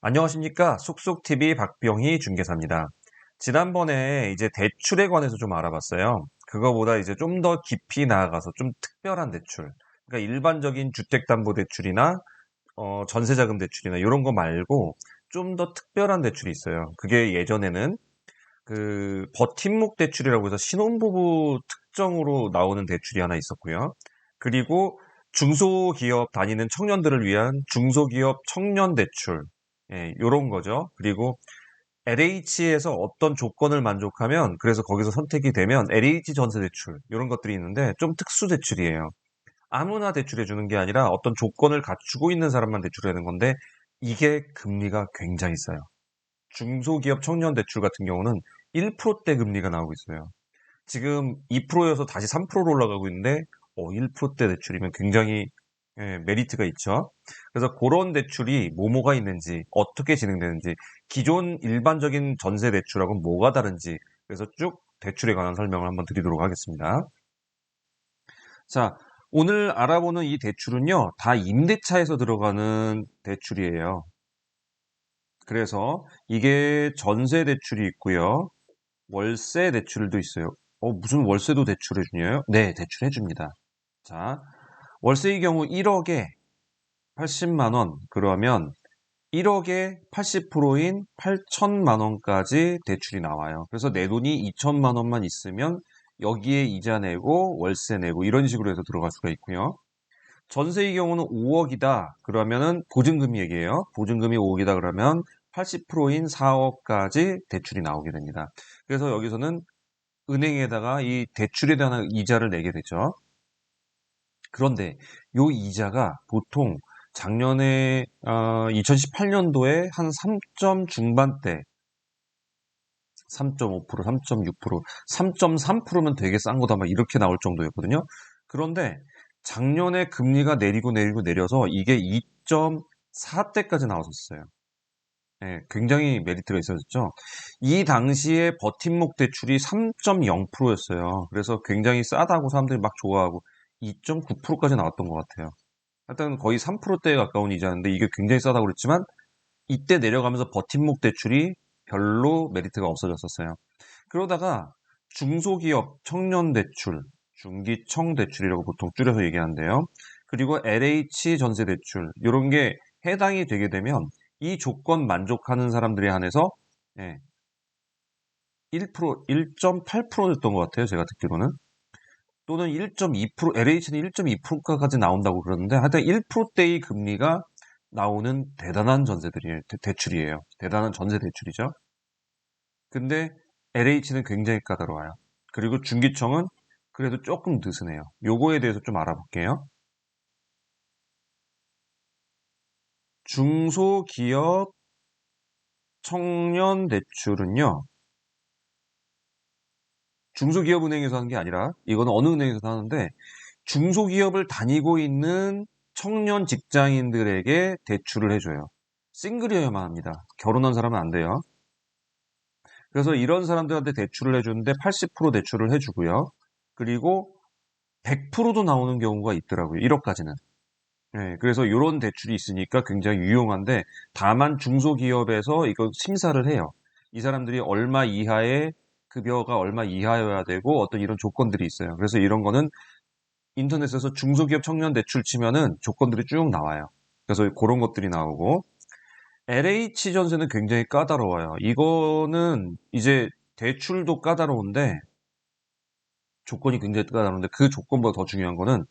안녕하십니까. 쑥쑥TV 박병희 중개사입니다. 지난번에 이제 대출에 관해서 좀 알아봤어요. 그거보다 이제 좀 더 깊이 나아가서 좀 특별한 대출. 그러니까 일반적인 주택담보대출이나 전세자금 대출이나 이런 거 말고 좀 더 특별한 대출이 있어요. 그게 예전에는 그 버팀목 대출이라고 해서 신혼부부 특정으로 나오는 대출이 하나 있었고요. 그리고 중소기업 다니는 청년들을 위한 중소기업 청년 대출. 예, 요런 거죠. 그리고 LH에서 어떤 조건을 만족하면 그래서 거기서 선택이 되면 LH 전세 대출 이런 것들이 있는데 좀 특수 대출이에요. 아무나 대출해 주는 게 아니라 어떤 조건을 갖추고 있는 사람만 대출하는 건데 이게 금리가 굉장히 싸요. 중소기업 청년 대출 같은 경우는 1%대 금리가 나오고 있어요. 지금 2%여서 다시 3%로 올라가고 있는데 1%대 대출이면 굉장히 메리트가 있죠. 그래서 그런 대출이 뭐가 있는지 어떻게 진행되는지 기존 일반적인 전세 대출하고는 뭐가 다른지 그래서 쭉 대출에 관한 설명을 한번 드리도록 하겠습니다. 자, 오늘 알아보는 이 대출은요, 다 임대차에서 들어가는 대출이에요. 그래서 이게 전세 대출이 있고요. 월세 대출도 있어요. 무슨 월세도 대출해 주냐요? 네, 대출해 줍니다. 자, 월세의 경우 1억에 80만 원, 그러면 1억에 80%인 8천만 원까지 대출이 나와요. 그래서 내 돈이 2천만 원만 있으면 여기에 이자 내고 월세 내고 이런 식으로 해서 들어갈 수가 있고요. 전세의 경우는 5억이다. 그러면은 보증금 얘기예요. 보증금이 5억이다 그러면 80%인 4억까지 대출이 나오게 됩니다. 그래서 여기서는 은행에다가 이 대출에 대한 이자를 내게 되죠. 그런데 이 이자가 보통 작년에 2018년도에 한 3점 중반대 3.5%, 3.6%, 3.3%면 되게 싼 거다 막 이렇게 나올 정도였거든요. 그런데 작년에 금리가 내리고 내려서 이게 2.4대까지 나왔었어요. 네, 굉장히 메리트가 있었죠. 이 당시에 버팀목 대출이 3.0%였어요. 그래서 굉장히 싸다고 사람들이 막 좋아하고 2.9%까지 나왔던 것 같아요. 하여튼 거의 3%대에 가까운 이자인데 이게 굉장히 싸다고 그랬지만 이때 내려가면서 버팀목 대출이 별로 메리트가 없어졌었어요. 그러다가 중소기업 청년 대출, 중기청 대출이라고 보통 줄여서 얘기하는데요. 그리고 LH 전세 대출 이런 게 해당이 되게 되면 이 조건 만족하는 사람들에 한해서 1%, 1.8%였던 것 같아요. 제가 듣기로는. 또는 1.2%, LH는 1.2%까지 나온다고 그러는데 하여튼 1%대의 금리가 나오는 대단한 전세들이에요. 대출이에요. 대단한 전세 대출이죠. 근데 LH는 굉장히 까다로워요. 그리고 중기청은 그래도 조금 느슨해요. 요거에 대해서 좀 알아볼게요. 중소기업 청년 대출은요. 중소기업은행에서 하는 게 아니라 이거는 어느 은행에서도 하는데 중소기업을 다니고 있는 청년 직장인들에게 대출을 해줘요. 싱글이어야만 합니다. 결혼한 사람은 안 돼요. 그래서 이런 사람들한테 대출을 해주는데 80% 대출을 해주고요. 그리고 100%도 나오는 경우가 있더라고요. 1억까지는. 네, 그래서 이런 대출이 있으니까 굉장히 유용한데 다만 중소기업에서 이거 심사를 해요. 이 사람들이 얼마 이하의 급여가 얼마 이하여야 되고 어떤 이런 조건들이 있어요. 그래서 이런 거는 인터넷에서 중소기업 청년 대출 치면은 조건들이 쭉 나와요. 그래서 그런 것들이 나오고 LH 전세는 굉장히 까다로워요. 이거는 이제 대출도 까다로운데 조건이 굉장히 까다로운데 그 조건보다 더 중요한 거는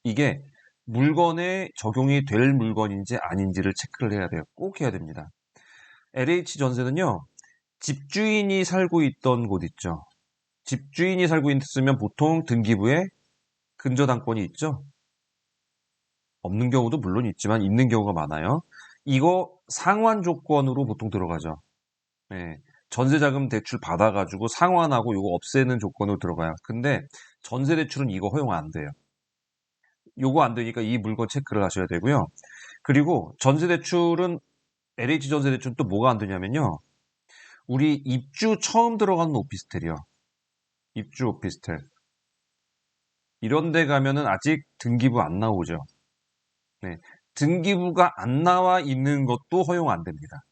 이게 물건에 적용이 될 물건인지 아닌지를 체크를 해야 돼요. 꼭 해야 됩니다. LH 전세는요. 집주인이 살고 있던 곳 있죠. 집주인이 살고 있으면 보통 등기부에 근저당권이 있죠. 없는 경우도 물론 있지만 있는 경우가 많아요. 이거 상환 조건으로 보통 들어가죠. 네. 전세자금 대출 받아가지고 상환하고 이거 없애는 조건으로 들어가요. 근데 전세대출은 이거 허용 안 돼요. 요거 안 되니까 이 물건 체크를 하셔야 되고요. 그리고 전세대출은 LH 전세대출은 또 뭐가 안 되냐면요. 우리 입주 처음 들어가는 오피스텔이요. 입주 오피스텔. 이런 데 가면은 아직 등기부 안 나오죠. 네. 등기부가 안 나와 있는 것도 허용 안 됩니다.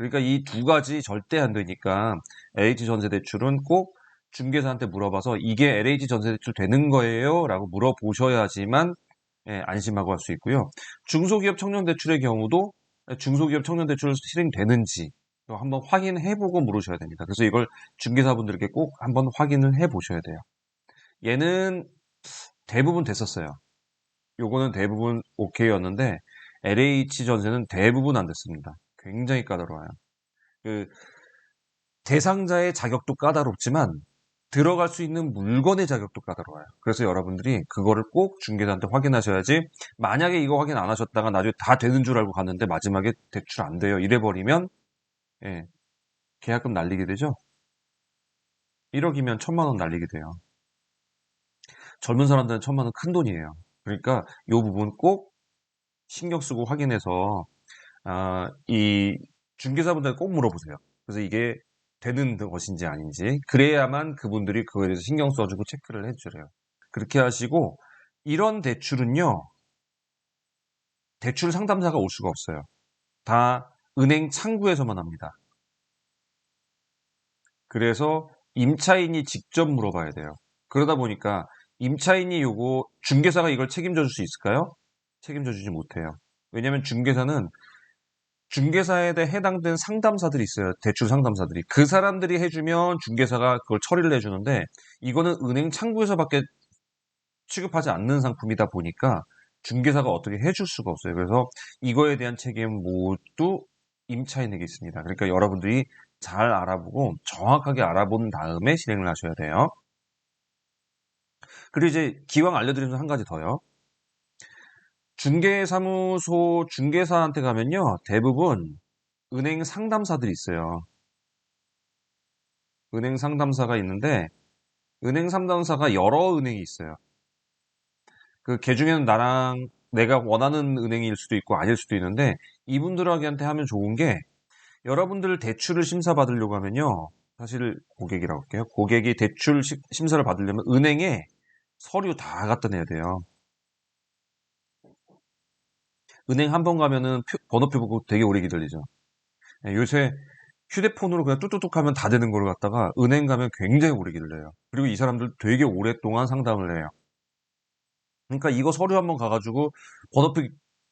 그러니까 이 두 가지 절대 안 되니까 LH 전세대출은 꼭 중개사한테 물어봐서 이게 LH 전세대출 되는 거예요? 라고 물어보셔야지만 안심하고 할 수 있고요. 중소기업 청년대출의 경우도 중소기업 청년대출 실행되는지 한번 확인해보고 물으셔야 됩니다. 그래서 이걸 중개사분들께 꼭 한번 확인을 해보셔야 돼요. 얘는 대부분 됐었어요. 요거는 대부분 오케이였는데 LH 전세는 대부분 안 됐습니다. 굉장히 까다로워요. 그 대상자의 자격도 까다롭지만 들어갈 수 있는 물건의 자격도 까다로워요. 그래서 여러분들이 그거를 꼭 중개사한테 확인하셔야지 만약에 이거 확인 안 하셨다가 나중에 다 되는 줄 알고 갔는데 마지막에 대출 안 돼요. 이래버리면 계약금 날리게 되죠. 1억이면 1,000만 원 날리게 돼요. 젊은 사람들은 1,000만 원 큰 돈이에요. 그러니까 이 부분 꼭 신경 쓰고 확인해서 이 중개사분들 꼭 물어보세요. 그래서 이게 되는 것인지 아닌지 그래야만 그분들이 그거에 대해서 신경 써주고 체크를 해주래요. 그렇게 하시고 이런 대출은요. 대출 상담사가 올 수가 없어요. 다 은행 창구에서만 합니다. 그래서 임차인이 직접 물어봐야 돼요. 그러다 보니까 임차인이 요거 중개사가 이걸 책임져 줄 수 있을까요? 책임져 주지 못해요. 왜냐하면 중개사에 대해 해당된 상담사들이 있어요. 대출 상담사들이. 그 사람들이 해주면 중개사가 그걸 처리를 해주는데 이거는 은행 창구에서밖에 취급하지 않는 상품이다 보니까 중개사가 어떻게 해줄 수가 없어요. 그래서 이거에 대한 책임 모두 임차인에게 있습니다. 그러니까 여러분들이 잘 알아보고 정확하게 알아본 다음에 실행을 하셔야 돼요. 그리고 이제 기왕 알려드리면 한 가지 더요. 중개사무소 중개사한테 가면요. 대부분 은행 상담사들이 있어요. 은행 상담사가 있는데 은행 상담사가 여러 은행이 있어요. 그 중에는 내가 원하는 은행일 수도 있고 아닐 수도 있는데 이분들한테 하면 좋은 게 여러분들 대출을 심사받으려고 하면요. 사실 고객이라고 할게요. 고객이 대출 심사를 받으려면 은행에 서류 다 갖다 내야 돼요. 은행 한 번 가면은 번호표 보고 되게 오래 기다리죠. 요새 휴대폰으로 그냥 뚝뚝뚝 하면 다 되는 걸 갖다가 은행 가면 굉장히 오래 기다려요. 그리고 이 사람들 되게 오랫동안 상담을 해요. 그러니까 이거 서류 한번 가가지고 번호표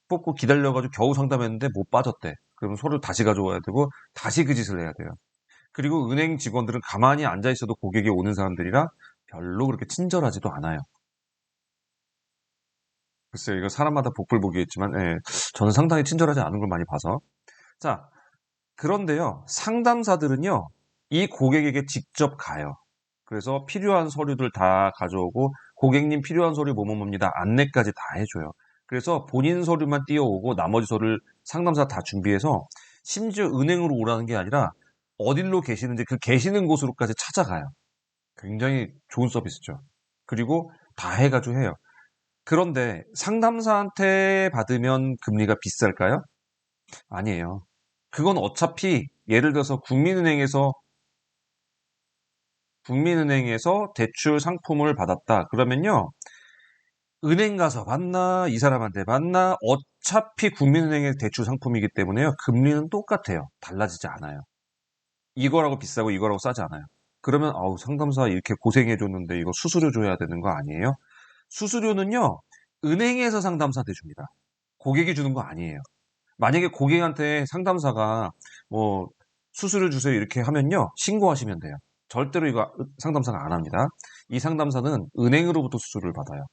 뽑고 기다려가지고 겨우 상담했는데 못 빠졌대. 그러면 서류 다시 가져와야 되고 다시 그 짓을 해야 돼요. 그리고 은행 직원들은 가만히 앉아 있어도 고객이 오는 사람들이라 별로 그렇게 친절하지도 않아요. 글쎄요, 이거 사람마다 복불복이겠지만, 저는 상당히 친절하지 않은 걸 많이 봐서. 자, 그런데요, 상담사들은요, 이 고객에게 직접 가요. 그래서 필요한 서류들 다 가져오고, 고객님 필요한 서류 뭐뭐뭐입니다. 안내까지 다 해줘요. 그래서 본인 서류만 띄워오고, 나머지 서류를 상담사 다 준비해서, 심지어 은행으로 오라는 게 아니라, 어딜로 계시는지 그 계시는 곳으로까지 찾아가요. 굉장히 좋은 서비스죠. 그리고 다 해가지고 해요. 그런데 상담사한테 받으면 금리가 비쌀까요? 아니에요. 그건 어차피 예를 들어서 국민은행에서 대출 상품을 받았다. 그러면요. 은행 가서 받나 이 사람한테 받나 어차피 국민은행의 대출 상품이기 때문에요. 금리는 똑같아요. 달라지지 않아요. 이거라고 비싸고 이거라고 싸지 않아요. 그러면 아우 상담사 이렇게 고생해 줬는데 이거 수수료 줘야 되는 거 아니에요? 수수료는요. 은행에서 상담사 대줍니다. 고객이 주는 거 아니에요. 만약에 고객한테 상담사가 뭐 수수료 주세요 이렇게 하면요. 신고하시면 돼요. 절대로 이거 상담사가 안 합니다. 이 상담사는 은행으로부터 수수료를 받아요.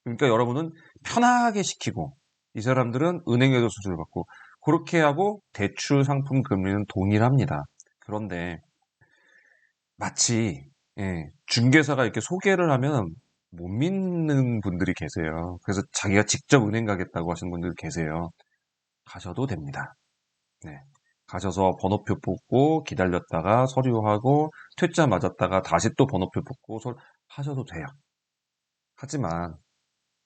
그러니까 여러분은 편하게 시키고 이 사람들은 은행에서 수수료를 받고 그렇게 하고 대출 상품 금리는 동일합니다. 그런데 마치 중개사가 이렇게 소개를 하면 못 믿는 분들이 계세요. 그래서 자기가 직접 은행 가겠다고 하시는 분들 계세요. 가셔도 됩니다. 네. 가셔서 번호표 뽑고 기다렸다가 서류하고 퇴짜 맞았다가 다시 또 번호표 뽑고 하셔도 돼요. 하지만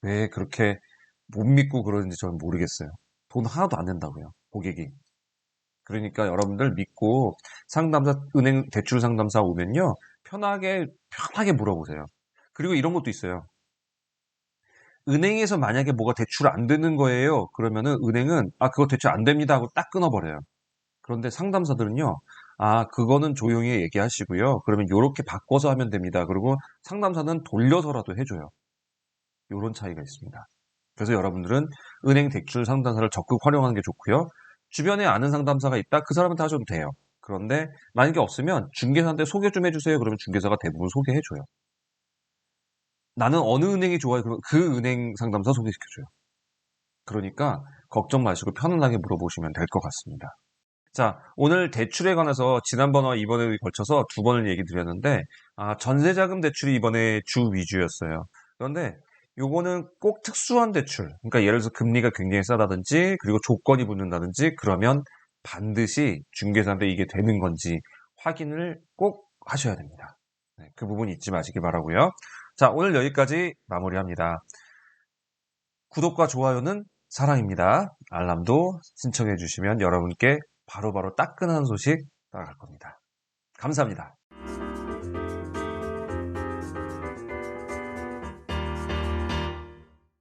왜 그렇게 못 믿고 그러는지 저는 모르겠어요. 돈 하나도 안 낸다고요. 고객이. 그러니까 여러분들 믿고 은행 대출 상담사 오면요. 편하게 물어보세요. 그리고 이런 것도 있어요. 은행에서 만약에 뭐가 대출 안 되는 거예요. 그러면은 은행은 그거 대출 안 됩니다 하고 딱 끊어버려요. 그런데 상담사들은요, 아, 그거는 조용히 얘기하시고요. 그러면 요렇게 바꿔서 하면 됩니다. 그리고 상담사는 돌려서라도 해줘요. 요런 차이가 있습니다. 그래서 여러분들은 은행 대출 상담사를 적극 활용하는 게 좋고요. 주변에 아는 상담사가 있다? 그 사람한테 하셔도 돼요. 그런데 만약에 없으면 중개사한테 소개 좀 해주세요. 그러면 중개사가 대부분 소개해줘요. 나는 어느 은행이 좋아요? 그러면 그 은행 상담사 소개시켜줘요. 그러니까 걱정 마시고 편안하게 물어보시면 될 것 같습니다. 자, 오늘 대출에 관해서 지난번과 이번에 걸쳐서 두 번을 얘기 드렸는데, 전세자금 대출이 이번에 주 위주였어요. 그런데 요거는 꼭 특수한 대출, 그러니까 예를 들어서 금리가 굉장히 싸다든지, 그리고 조건이 붙는다든지, 그러면 반드시 중개사한테 이게 되는 건지 확인을 꼭 하셔야 됩니다. 네, 그 부분 잊지 마시기 바라고요. 자, 오늘 여기까지 마무리합니다. 구독과 좋아요는 사랑입니다. 알람도 신청해 주시면 여러분께 바로바로 따끈한 소식 따라갈 겁니다. 감사합니다.